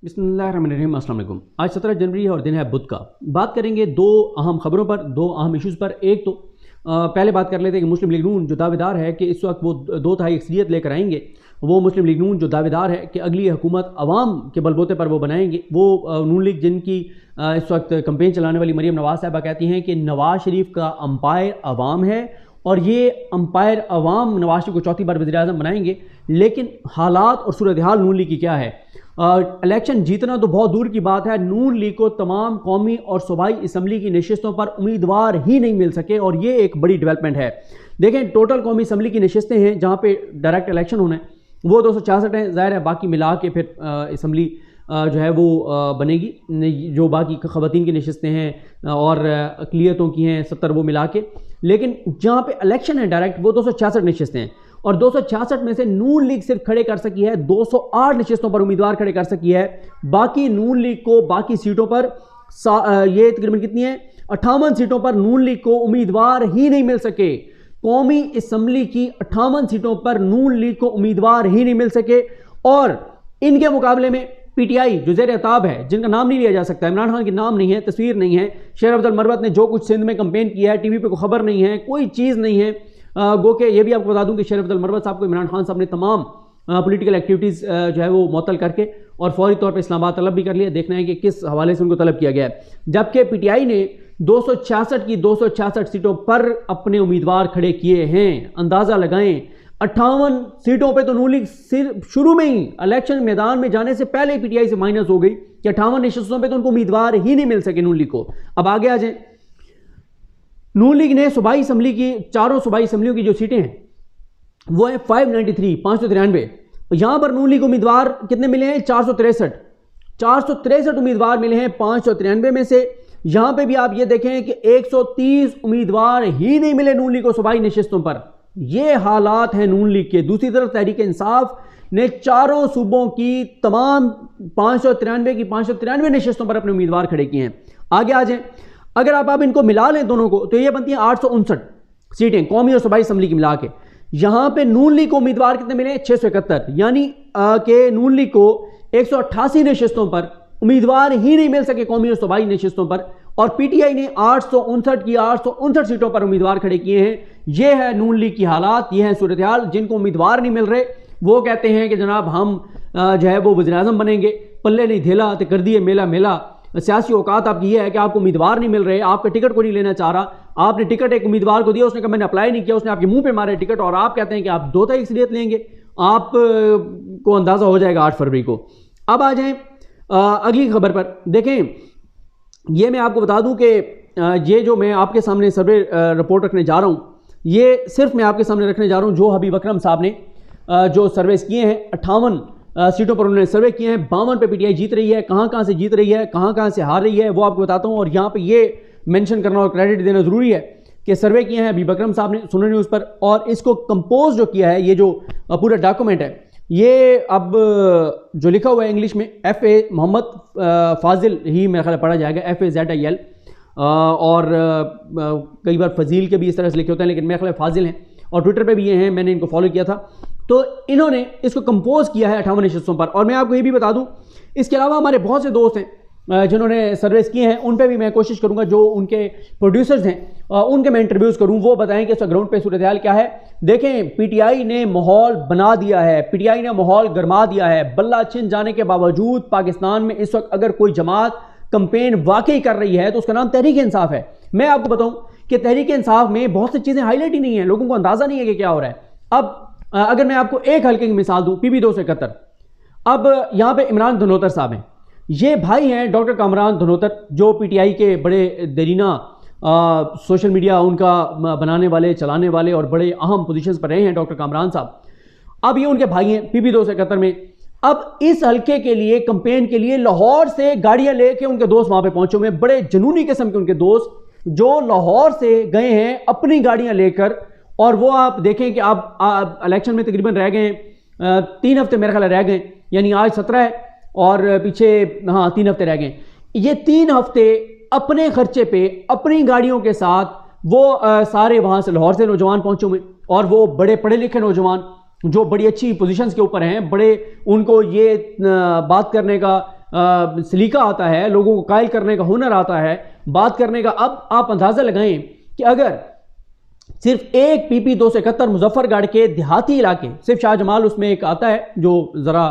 बिस्मिल्लाहिर्रहमानिर्रहीम। अस्सलाम वालेकुम। आज 17 जनवरी है और दिन है बुध का। बात करेंगे दो अहम खबरों पर, दो अहम इश्यूज़ पर। एक तो पहले बात कर लेते हैं कि मुस्लिम लीग नून जो दावेदार है कि इस वक्त वो 2/3 अक्सरियत लेकर आएंगे, वो मुस्लिम लीग नून जो दावेदार है कि अगली हुकूमत अवाम के बलबूते पर वो बनाएंगे, वो नून लीग जिनकी इस वक्त कैंपेन चलाने वाली मरीम नवाज़ साहबा कहती हैं कि नवाज़ शरीफ का अंपायर अवाम है और ये अंपायर अवाम नवाज शरीफ को चौथी बार वज़ीर आज़म बनाएंगे। लेकिन हालात और सूरत हाल नून लीग की क्या है? इलेक्शन जीतना तो बहुत दूर की बात है, नून लीग को तमाम कौमी और सूबाई असम्बली की नशिस्तों पर उम्मीदवार ही नहीं मिल सके और ये एक बड़ी डेवलपमेंट है। देखें, टोटल कौमी असम्बली की नशिस्तें हैं जहाँ पे डायरेक्ट इलेक्शन होना है वो 266 हैं। ज़ाहिर है बाकी मिला के फिर असम्बली जो है वो बनेगी, जो बाकी ख़वातीन की नशिस्तें हैं और अक़लियतों की हैं 70 वो मिला के। लेकिन जहाँ पे इलेक्शन है डायरेक्ट वो 266 नशिस्तें हैं और 266 में से नून लीग सिर्फ खड़े कर सकी है 208 नशिस्तों पर उम्मीदवार खड़े कर सकी है। बाकी नून लीग को बाकी सीटों पर ये तकरीबन कितनी है, 58 सीटों पर नून लीग को उम्मीदवार ही नहीं मिल सके। कौमी असम्बली की 58 सीटों पर नून लीग को उम्मीदवार ही नहीं मिल सके और इनके मुकाबले में पीटीआई जो ज़ेर अताब है, जिनका नाम नहीं लिया जा सकता, इमरान खान के नाम नहीं है, तस्वीर नहीं है, शेर अब्दुल मरवत ने जो कुछ सिंध में कैंपेन किया है टीवी पे कोई खबर नहीं है, कोई चीज़ नहीं है। गो के ये भी आपको बता दूं कि शेर अब्दुल मरवत साहब को इमरान खान साहब ने तमाम पॉलिटिकल एक्टिविटीज़ जो है वो मुअत्तल करके और फौरी तौर पर इस्लामाबाद तलब भी कर लिया। देखना है कि किस हवाले से उनको तलब किया गया है। जबकि पीटीआई ने 266 की 266 सीटों पर अपने उम्मीदवार खड़े किए हैं। अंदाज़ा लगाएं, 58 सीटों पे तो नून लीग सिर्फ शुरू में ही इलेक्शन मैदान में जाने से पहले ही पीटीआई से माइनस हो गई कि 58 नशिस्तों पे तो उनको उम्मीदवार ही नहीं मिल सके नून लीग को। अब आगे आ जाए, नून लीग ने सूबाई असम्बली की चारों सूबाई असम्बलियों की जो सीटें हैं वो है 593 यहां पर नून लीग उम्मीदवार कितने मिले हैं? 463 उम्मीदवार मिले हैं 593 में से। यहां पे भी आप ये देखें कि 130 उम्मीदवार ही नहीं मिले नून लीग को सूबाई नशिस्तों पर। ये हालात हैं नून लीग के। दूसरी तरफ तहरीक इंसाफ ने चारों सूबों की तमाम 593 नशिस्तों पर अपने उम्मीदवार खड़े किए हैं। आगे आ जाए, अगर आप इनको मिला लें दोनों को तो ये बनती हैं 859 सीटें कौमी और सूबाई असम्बली की मिला के। यहां पे नून लीग को उम्मीदवार कितने मिले? 671, यानी कि नून लीग को 188 नशिस्तों पर उम्मीदवार ही नहीं मिल सके कौमी और सूबाई नशिस्तों पर। और पीटीआई ने 859 की 859 सीटों पर उम्मीदवार खड़े किए हैं। यह है नून लीग की हालात, यह है सूरत हाल। जिनको उम्मीदवार नहीं मिल रहे वो कहते हैं कि जनाब हम जो है वो वज़ीर आज़म बनेंगे, पल्ले नहीं धेला तो कर दिए मेला मेला। सियासी औकात आपकी ये है कि आपको उम्मीदवार नहीं मिल रहे, आपका टिकट को नहीं लेना चाह रहा, आपने टिकट एक उम्मीदवार को दिया, उसने कहा मैंने अप्लाई नहीं किया, उसने आपके मुंह पे मारे टिकट और आप कहते हैं कि आप 2/3 अक्सरियत लेंगे। आप को अंदाज़ा हो जाएगा 8 फरवरी को। अब आ जाएं अगली खबर पर। देखें, ये मैं आपको बता दूं कि ये जो मैं आपके सामने सर्वे रिपोर्ट रखने जा रहा हूं, ये सिर्फ मैं आपके सामने रखने जा रहा हूं जो हबीब अकरम साहब ने जो सर्वेस किए हैं 58 सीटों पर उन्होंने सर्वे किए हैं। 52 पे पीटीआई जीत रही है। कहां से जीत रही है, कहां से हार रही है वो आपको बताता हूं। और यहां पे ये मेंशन करना और क्रेडिट देना जरूरी है कि सर्वे किए हैं हबीब अकरम साहब ने सुनने न्यूज़ पर, और इसको कंपोज जो किया है, ये जो पूरा डॉक्यूमेंट है, ये अब जो लिखा हुआ है इंग्लिश में FA मोहम्मद फाजिल ही मेरा ख्याल पढ़ा जाएगा, FAZIL, और कई बार फजील के भी इस तरह से लिखे होते हैं लेकिन मेरा ख्याल फाजिल हैं और ट्विटर पे भी ये हैं, मैंने इनको फॉलो किया था। तो इन्होंने इसको कंपोज किया है 58 नशिस्तों पर। और मैं आपको ये भी बता दूं, इसके अलावा हमारे बहुत से दोस्त हैं जिन्होंने सर्वेस किए हैं, उन पे भी मैं कोशिश करूंगा जो उनके प्रोड्यूसर्स हैं उनके मैं इंटरव्यूज़ करूं, वो बताएं कि इस ग्राउंड पे सूरत हाल क्या है। देखें, पीटीआई ने माहौल बना दिया है, पीटीआई ने माहौल गरमा दिया है। बल्ला छिन जाने के बावजूद पाकिस्तान में इस वक्त अगर कोई जमात कंपेन वाकई कर रही है तो उसका नाम तहरीक इंसाफ है। मैं आपको बताऊं कि तहरीक इंसाफ में बहुत सी चीज़ें हाईलाइट ही नहीं है, लोगों को अंदाज़ा नहीं है कि क्या हो रहा है। अब अगर मैं आपको एक हल्के की मिसाल दूं, PB 271, अब यहां पे इमरान धनोतर साहब हैं, ये भाई हैं डॉक्टर कामरान धनोतर जो पीटीआई के बड़े देरीना सोशल मीडिया उनका बनाने वाले, चलाने वाले और बड़े अहम पोजीशंस पर रहे हैं डॉक्टर कामरान साहब। अब ये उनके भाई हैं PB 271 में। अब इस हल्के के लिए कैंपेन के लिए लाहौर से गाड़ियां लेके उनके दोस्त वहां पे पहुंचे हुए, बड़े जुनूनी किस्म के उनके दोस्त जो लाहौर से गए हैं अपनी गाड़ियां लेकर। और वो आप देखें कि आप इलेक्शन में तकरीबन रह गए 3 हफ्ते मेरे ख्याल रह गए, यानी आज 17 है और पीछे 3 हफ्ते रह गए। ये 3 हफ्ते अपने खर्चे पे अपनी गाड़ियों के साथ वो सारे वहां से लाहौर से नौजवान पहुंचे हुए, और वो बड़े पढ़े लिखे नौजवान जो बड़ी अच्छी पोजीशंस के ऊपर हैं, बड़े उनको ये बात करने का सलीका आता है, लोगों को कायल करने का हुनर आता है, बात करने का। अब आप अंदाज़ा लगाएं कि अगर सिर्फ एक PP 271 मुजफ्फरगढ़ के देहाती इलाके, सिर्फ शाहजमाल उसमें एक आता है जो ज़रा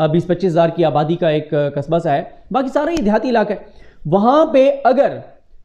20-25 हज़ार की आबादी का एक कस्बा सा है, बाकी सारा ही देहाती इलाका है। वहाँ पे अगर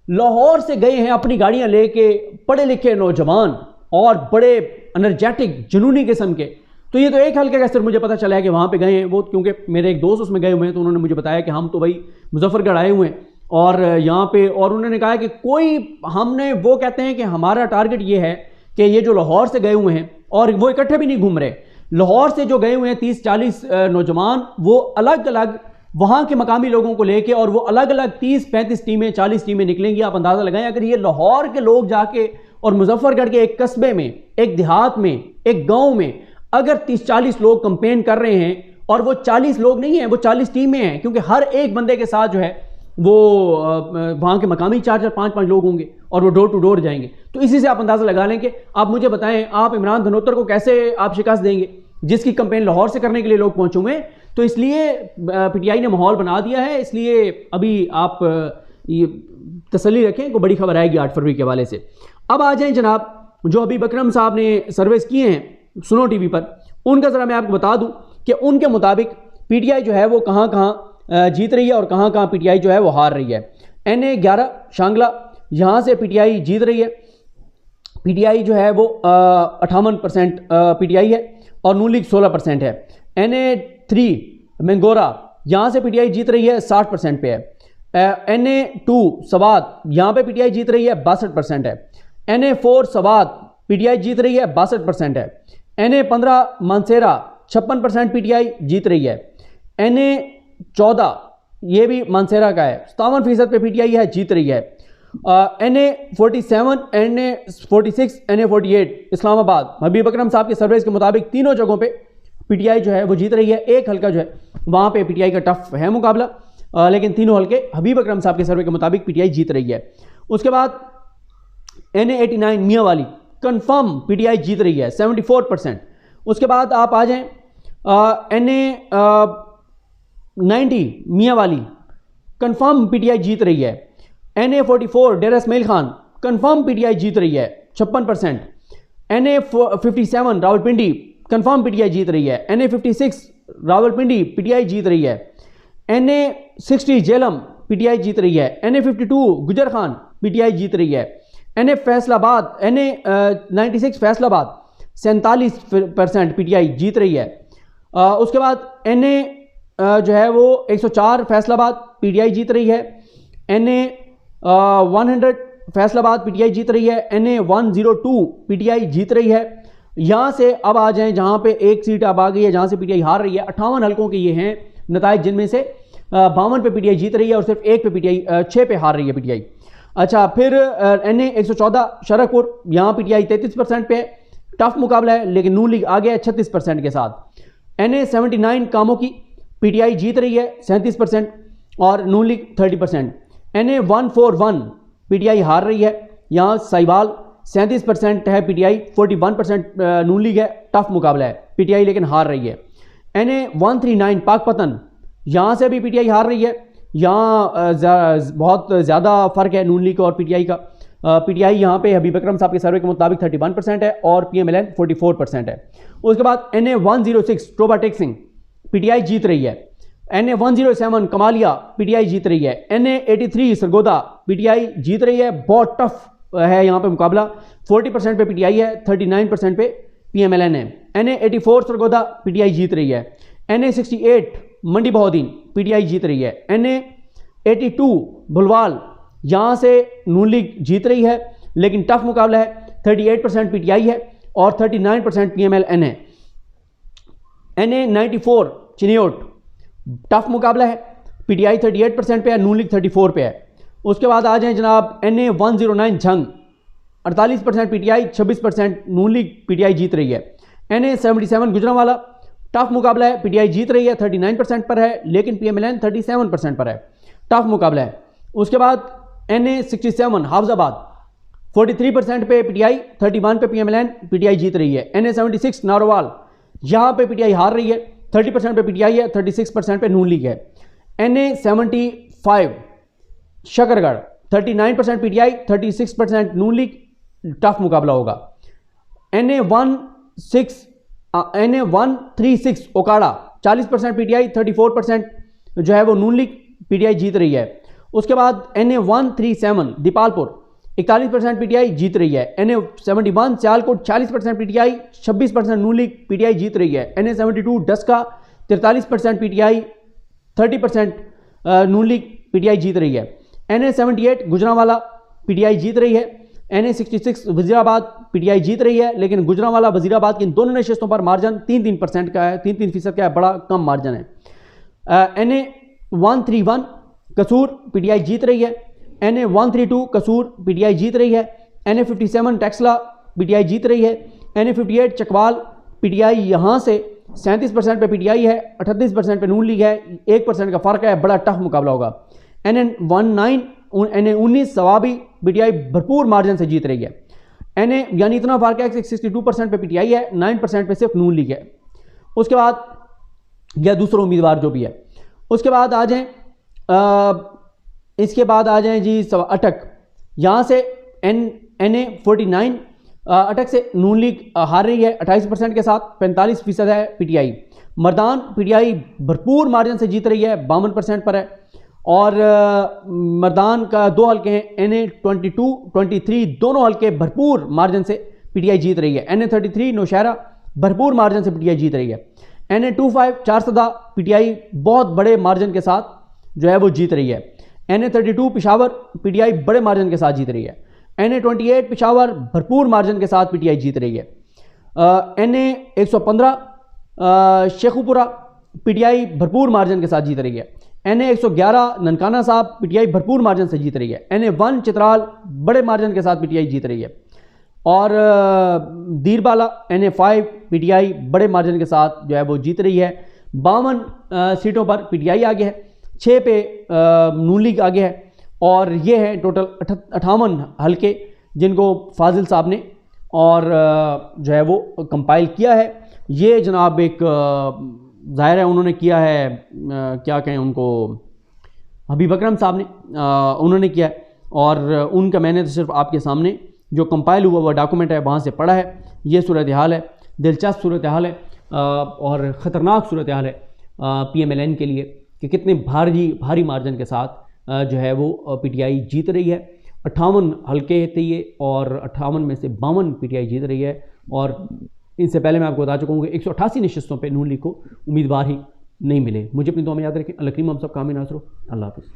लाहौर से गए हैं अपनी गाड़ियाँ लेके पढ़े लिखे नौजवान और बड़े एनर्जेटिक जुनूनी किस्म के, तो ये तो एक हल्के का सिर्फ मुझे पता चला है कि वहाँ पे गए हैं वो, क्योंकि मेरे एक दोस्त उसमें गए हुए हैं, तो उन्होंने मुझे बताया कि हम तो भाई मुजफ्फरगढ़ आए हुए हैं और यहाँ पे, और उन्होंने कहा कि कोई हमने, वो कहते हैं कि हमारा टारगेट ये है कि ये जो लाहौर से गए हुए हैं, और वो इकट्ठे भी नहीं घूम रहे, लाहौर से जो गए हुए हैं 30-40 नौजवान, वो अलग अलग वहाँ के मकामी लोगों को लेके, और वो अलग अलग 30-35 टीमें 40 टीमें निकलेंगी। आप अंदाज़ा लगाएं अगर ये लाहौर के लोग जाके और मुजफ्फरगढ़ के एक कस्बे में, एक देहात में, एक गाँव में अगर 30-40 लोग कंपेन कर रहे हैं, और वो 40 लोग नहीं हैं, वो 40 टीमें हैं, क्योंकि हर एक बंदे के साथ जो है वो वहाँ के मकामी 4-4, 5-5 लोग होंगे और वो डोर टू डोर जाएंगे। तो इसी से आप अंदाज़ा लगा लें कि आप मुझे बताएं, आप इमरान धनोतर को कैसे आप शिकस्त देंगे जिसकी कंपेन लाहौर से करने के लिए लोग पहुँचे हुए हैं। तो इसलिए PTI ने माहौल बना दिया है, इसलिए अभी आप ये तसल्ली रखें, कोई बड़ी खबर आएगी 8 फरवरी के हवाले से। अब आ जाएँ जनाब, जो अभी अकरम साहब ने सर्वेस किए हैं सुनो TV पर, उनका ज़रा मैं आपको बता दूँ कि उनके मुताबिक PTI जो है वो कहाँ कहाँ जीत रही है और कहाँ कहाँ PTI जो है वो हार रही है। NA 11 शांगला, यहाँ से PTI जीत रही है। PTI जो है वो 58% PTI है और नून लीग 16% है। NA 3 मंगोरा, यहाँ से PTI जीत रही है, 60% पे है। NA 2 सवात, यहाँ पे PTI जीत रही है, 62% है। NA 4 सवात, PTI जीत रही है, 62% है। NA 15 मानसेरा, 56% PTI जीत रही है। NA 14 ये भी मानसेरा का है, 57% पे PTI है, जीत रही है। NA 47, NA 46, NA 48 इस्लामाबाद, हबीब अकरम साहब के सर्वेस के मुताबिक तीनों जगहों पे PTI जो है वो जीत रही है। एक हल्का जो है वहाँ पे PTI का टफ है मुकाबला, लेकिन तीनों हल्के हबीब अकरम साहब के सर्वे के मुताबिक PTI जीत रही है। उसके बाद NA 89 मियाँ वाली कन्फर्म PTI जीत रही है, 74%। उसके बाद आप आ जाएँ NA 90 मियाँ वाली कन्फर्म PTI जीत रही है। NA 44 डेरा इस्माइल खान कन्फर्म PTI जीत रही है, 56%। NA 57 रावलपिंडी कन्फर्म PTI जीत रही है। NA 56 रावलपिंडी PTI जीत रही है। NA 60 जेलम PTI जीत रही है। NA 52 गुजर खान PTI जीत रही है। NA Faisalabad, NA 96 Faisalabad 47% PTI जीत रही है। उसके बाद NA जो है वो 104 फैसलाबाद PTI जीत रही है। NA 100 फैसलाबाद PTI जीत रही है। NA 102 PTI जीत रही है। यहाँ से अब आ जाएं जहाँ पे एक सीट अब आ गई है जहाँ से PTI हार रही है। 58 हल्कों के ये हैं नताइज, जिनमें से 52 पे PTI जीत रही है और सिर्फ एक पे PTI 6 पे हार रही है PTI। अच्छा, फिर NA 114 शरकपुर, यहाँ PTI 33% पे टफ मुकाबला है, लेकिन नून लीग आ गया है 36% के साथ। NA 79 कामों की PTI जीत रही है 37% और नून लीग 30%। NA 141 PTI हार रही है, यहाँ साहिवाल 37% है PTI, 41% नून लीग है, टफ मुकाबला है PTI लेकिन हार रही है। NA 139 पाकपतन, यहाँ से भी PTI हार रही है, यहाँ बहुत ज़्यादा फ़र्क है नून लीग और PTI का। PTI यहाँ पे हबीब अकरम साहब के सर्वे के मुताबिक 31% है और PMLN 44% है। उसके बाद NA 106 टोबा टेक्सिंग PTI जीत रही है। NA 107 कमालिया PTI जीत रही है। NA 83 सरगोदा PTI जीत रही है, बहुत टफ है यहाँ पे मुकाबला, 40% पे PTI है, 39% पे PMLN है। NA 84 सरगोदा PTI जीत रही है। NA 68 मंडी बहोदीन PTI जीत रही है। NA 82 भुलवाल, यहाँ से नून लीग जीत रही है लेकिन टफ मुकाबला है, 38% PTI है और 39% PMLN है। NA 94 चिनियोट, टफ मुकाबला है, PTI 38% पे है, नून लीग 34 पे है। उसके बाद आ जाएं जनाब NA 109 झंग, 48% PTI, 26% नून लीग PTI जीत रही है। NA 77 गुजरांवाला, टफ मुकाबला है, PTI जीत रही है, 39% पर है लेकिन PMLN 37% पर है, टफ मुकाबला है। उसके बाद NA 67 हाफजाबाद, 43% पे PTI, 31 पे PMLN, PTI जीत रही है। NA 76 नारोवाल, यहाँ पे PTI हार रही है, 30% पे PTI है, 36% पे नून लीग है। NA75 शकरगढ़ 39% PTI, 36% नून लीग, टफ मुकाबला होगा। NA136 ओकाड़ा 40% PTI, 34% जो है वो नून लीग, PTI जीत रही है। उसके बाद NA137 दीपालपुर 41% PTI जीत रही है। NA71 सियालकोट 40% PTI, 26% नून लीग, PTI जीत रही है। NA72 डस्का 43% PTI, 30% नून लीग, PTI जीत रही है। NA78 गुजरांवाला PTI जीत रही है। NA66 वजीराबाद PTI जीत रही है, लेकिन गुजरांवाला वजीराबाद की इन दोनों नशिस्तों पर मार्जिन 3-3% का है, 3-3% का है, बड़ा कम मार्जिन है। NA131 कसूर PTI जीत रही है। NA132 कसूर PTI जीत रही है। NA57 टेक्सला PTI जीत रही है। NA58 चकवाल PTI यहाँ से 37% पे PTI है, 38% पे नून लीग है, 1% का फ़र्क है, बड़ा टफ मुकाबला होगा। NA19 सवाबी PTI भरपूर मार्जिन से जीत रही है। NA यानी इतना फ़र्क है कि 62% पे PTI है, 9% पे सिर्फ नून लीग है। उसके बाद या दूसरा उम्मीदवार जो भी है। उसके बाद आ जाएं, इसके बाद आ जाएं जी अटक, यहाँ से NA49 अटक से नून लीग हार रही है 28% के साथ, 45% है PTI। मर्दान PTI भरपूर मार्जिन से जीत रही है, 52% पर है। और मर्दान का 2 हल्के हैं, NA22, 23 दोनों हल्के भरपूर मार्जिन से PTI जीत रही है। NA33 नौशहरा भरपूर मार्जिन से PTI जीत रही है। NA25 चारसदा PTI बहुत बड़े मार्जिन के साथ जो है वो जीत रही है। NA32 पिशावर PTI बड़े मार्जिन के साथ जीत रही है। NA28 पिशावर भरपूर मार्जिन के साथ PTI जीत रही है। NA115 शेखुपुरा PTI भरपूर मार्जिन के साथ जीत रही है। NA111 ननकाना साहब PTI भरपूर मार्जिन से जीत रही है। NA1 चित्राल बड़े मार्जिन के साथ PTI जीत रही है। और दीरबाला NA5 PTI बड़े मार्जिन के साथ जो है वो जीत रही है। 52 सीटों पर PTI आगे है, 6 पे नून लीग आगे है। और ये है टोटल 58 हल्के जिनको फाजिल साहब ने और जो है वो कंपाइल किया है। ये जनाब एक ज़ाहिर है उन्होंने किया है, क्या कहें उनको, हबीब अकरम साहब ने उन्होंने किया है। और उनका मैंने तो सिर्फ आपके सामने जो कंपाइल हुआ वह डॉक्यूमेंट है वहाँ से पढ़ा है। ये सूरत हाल है, दिलचस्प सूरत हाल है और ख़तरनाक सूरत हाल है PMLN के लिए कि कितने भारी मार्जिन के साथ जो है वो PTI जीत रही है। 58 हल्के थे ये और 58 में से 52 PTI जीत रही है। और इनसे पहले मैं आपको बता चुका हूँ कि 188 नशिस्तों पे नून लीग को उम्मीदवार ही नहीं मिले। मुझे अपनी दुआ में याद रखें। अल्लाह करीम हम सब कामयाब नासरो। अल्लाह हाफ़िज़।